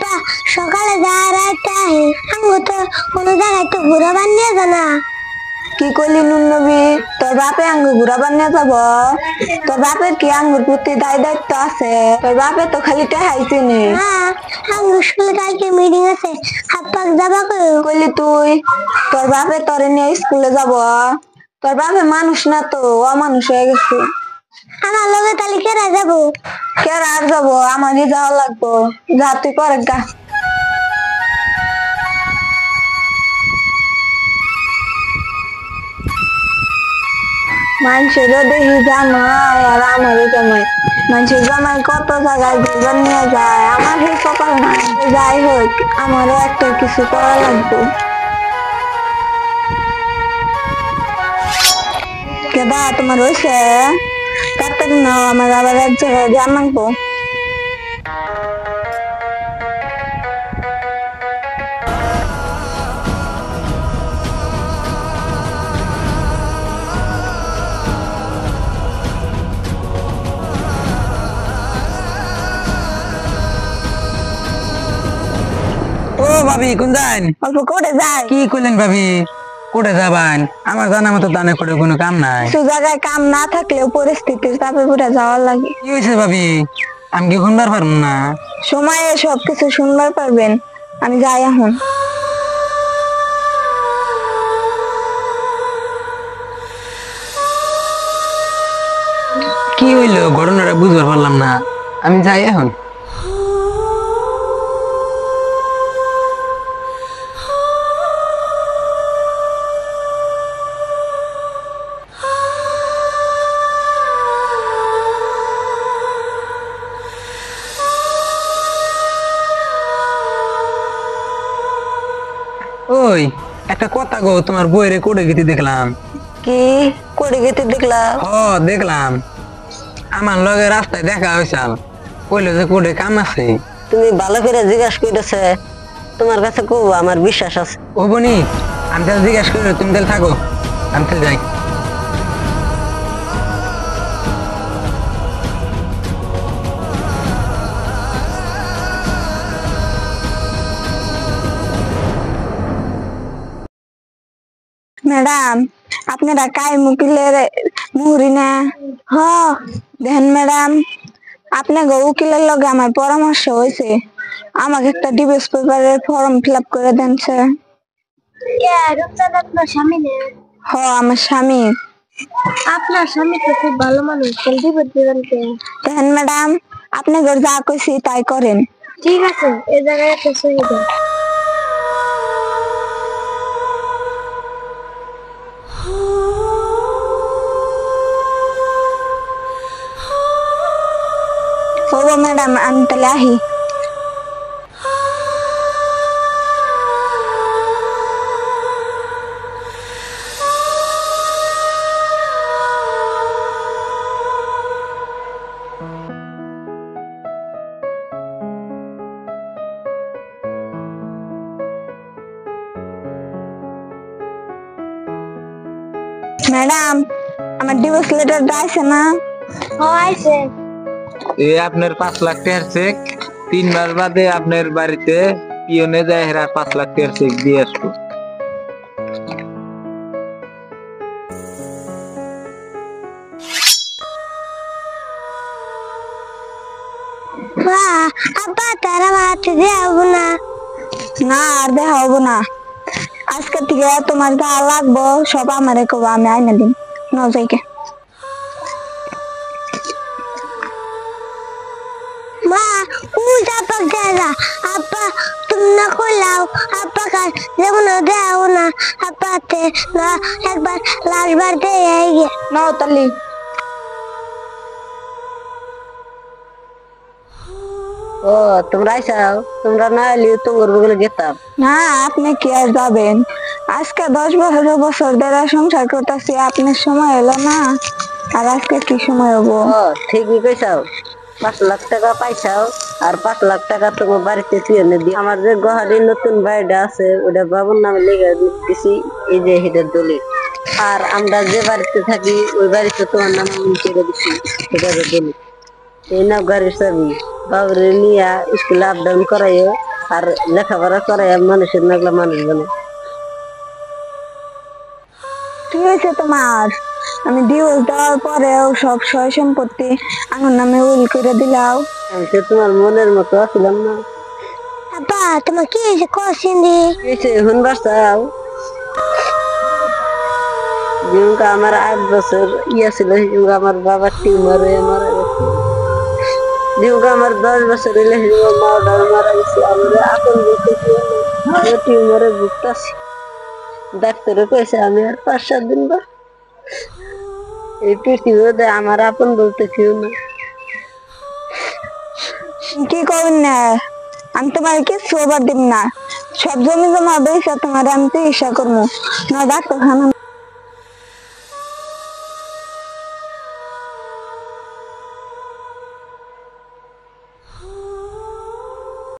আব্বা সকালে যা রাইতে আহে আঙ্গু তো কোনো জায়গায় তো ঘুরাবার নিয়ে জানা। কি করলি নুন নবী, তোর বাপে আঙ্গুর ঘুরাবার নিয়ে যাব? তোর বাপের কি আঙ্গুর প্রতি দায়িত্ব আছে? তোর বাপে তো খালি টেহাইছি নি। হ্যাঁ আঙ্গু স্কুলে কালকে মিটিং আছে, আব্বা যাবা কইলি তুই তোর বাপে তোরে নিয়ে স্কুলে যাব? তোর বাপে মানুষ না তো, অমানুষ হয়ে গেছে। আমার লগে তাহলে কেরা যাবো? কেন আর যাবো, আমারই যাওয়া লাগবো। যা তুই করে গা। মানুষেরও দেখি জামাই আর আমারও জামাই। মানুষের জামাই কত জায়গায় ঘুরবার নিয়ে যায়, আমার সেই কপাল নাই। যাই হোক, আমারও একটা কিছু করা লাগবে। কেদা তোমার হয়েছে? তাড়াতাড়ি নাও, আমার আবার এক জায়গায় যান লাগবো। ও ভাবি কোন যান? অল্প করে যায়। কি কইলেন ভাবি? কোটে যাবান? আমার জানা মতো দানে করে কোনো কাম নাই। কিছু জায়গায় কাম না থাকলেও পরিস্থিতির চাপে পুরা যাওয়া লাগে। কি হয়েছে ভাবি? আমি কি শুনবার পারবো না? সময়ে সবকিছু শুনবার পারবেন, আমি যাই এখন। কি হইলো ঘটনাটা বুঝবার পারলাম না, আমি যাই এখন। ওই একটা কথা গো, তোমার বইরে কোটে গেতে দেখলাম। কি করে গেতে দেখলাম? দেখলাম আমার লগে রাস্তায় দেখা হয়েছাল, কইলো যে কোটে কাম আছে। তুমি ভালো করে জিজ্ঞাসা করেছে, তোমার কাছে কব আমার বিশ্বাস আছে। ও বনি, আমি তাহলে জিজ্ঞাসা করি, তুমি তাহলে থাকো, আমি তাহলে যাই। ম্যাডাম, আপনারা কাই মুকিলের মুহুরি না? হ দেখেন ম্যাডাম, আপনাকে উকিলের লগে আমার পরামর্শ হয়েছে, আমাকে একটা ডিভোর্স পেপারের ফর্ম ফিল আপ করে দেন স্যার। রূপচাঁদ আপনার স্বামী না? হ আমার স্বামী। আপনার স্বামী তো খুব ভালো মানুষ, দিবেন কে? দেখেন ম্যাডাম, আপনাকে যা কইছি তাই করেন। ঠিক আছে, এ জায়গায় একটা সহি দেন। ও ম্যাডাম, আমি তাহলে আহি। ম্যাডাম, আমার ডিভোর্স লেটারটা আছে না? আইছে। আপনার 5 লাখ টাকার চেক 3 মাস বাদে আপনার বাড়িতে পিয়নে যায়, হেরা 5 লাখ টাকার চেক দিয়ে আসবো। আব্বা তারা হাতে দেবো না। না আর দেখা হবো না, আজকে থেকে তোমার যা লাগবো সব আমারে কব, আমি আইনা দিন নজাইকে। মা উল্টা পাক দেয়া, আব্বা তুমি না কইলাও আব্বা কাল যেমন দেও না, আব্বাতে না একবার লাস্টবার দিয়ে গে নাও তালি। ও তোমরা আইসাও, তোমরা না এলে তোমার বগলে গেতাম না, আপনি কি আর যাবেন? আজকে 10-12 বছর ধরে সংসার করতেছি, আপনার সময় এলো না, আর আজকে কি সময় হবো? ও ঠিকই কইসাও, 5 লাখ টাকা পাইছাও, আর 5 লাখ টাকা তোমার বাড়িতে পিয়নে দি। আমার যে গহারি নতুন বাড়িটা আছে ওটা বাবুর নামে লেগে দিচ্ছি, এই যে হেডের দলিল। আর আমরা যে বাড়িতে থাকি ওই বাড়িতে তোমার নাম করে দিচ্ছি, সেটার দলিল। এই নাও গাড়ির চাবি, বাবুরে নিয়া স্কুলে আপ ডাউন করাইও, আর লেখাপড়া করে মানুষের নাগলা মানুষ বলে। ঠিক আছে তোমার, আমি ডিভোর্স দেওয়ার পরেও সব সয় সম্পত্তি আমার নামে উইল করে দিলাও। আমি তো তোমার মনের মতো আসলাম না। আব্বা তোমার কি হয়েছে কোশ্চেন দি এখন বাসাও যেমন আমার 8 বছর ইয়া ছিল, যেমন আমার বাবার টিউমার হয়ে মারা গেছে, যেমন আমার 10 বছর হইলে মারা গেছে। আমার আপন বলতে টিউমারে ভুগতাছি। ডাক্তারে কইছে আমি আর 5-7 দিন বা এই পৃথিবীতে আমার আপন বলতে কেউ না। কি করবেন না, আমি তোমার কিছু ওভার দিব না, সব জমি জমা বেচা তোমার আমি চিকিৎসা করবো না ডাক্তারখানা